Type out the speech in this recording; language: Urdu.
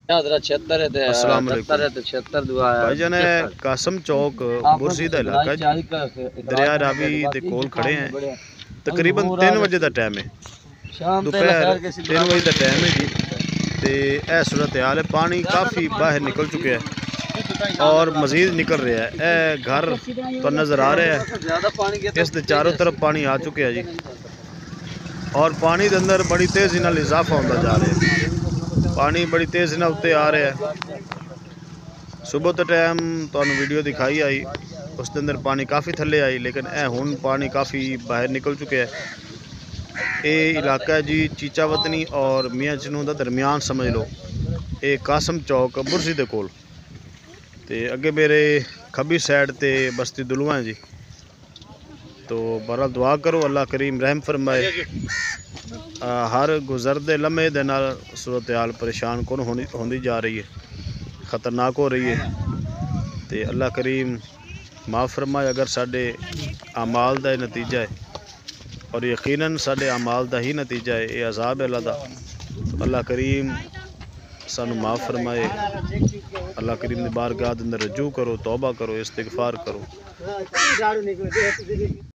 السلام علیکم بھائی جان قاسم چوک برسی دا علاقہ جی دریا راوی دے کول کھڑے ہیں تقریباً 3 بجے دا ٹائم ہے دوپہر 3 بجے دا ٹائم ہے جی تے اے صورتحال ہے پانی کافی باہر نکل چکے ہے اور مزید نکل رہا ہے اے گھر تو نظر آ رہا ہے اس دے چاروں طرف پانی آ چکے ہے جی اور پانی دے اندر بڑی تیزی نال اضافہ ہوتا جا رہا ہے پانی بڑی تیزی نال اتنے آ رہا ہے صبح تو ٹائم تمہیں ویڈیو دکھائی آئی اس دے اندر پانی کافی تھلے آئی لیکن اے ہن پانی کافی باہر نکل چکے ہے اے علاقہ ہے جی چیچا وطنی اور میاں چنوں دا درمیان سمجھ لو اے قاسم چوک برسی دے کول تے اگے میرے کھبی سائڈ تے بستی دلواں ہے جی تو بہرحال دعا کرو اللہ کریم رحم فرمائے ہر گزردے لمحے دے نال صورتحال پریشان کن ہوندی جا رہی ہے خطرناک ہو رہی ہے تے اللہ کریم معاف فرمائے اگر ساڈے اعمال دا نتیجہ ہے اور یقیناً ساڈے اعمال دا ہی نتیجہ ہے یہ عذاب ہے اللہ دا اللہ کریم سانو معاف فرمائے اللہ کریم دی بارگاہ دے اندر رجوع کرو توبہ کرو استغفار کرو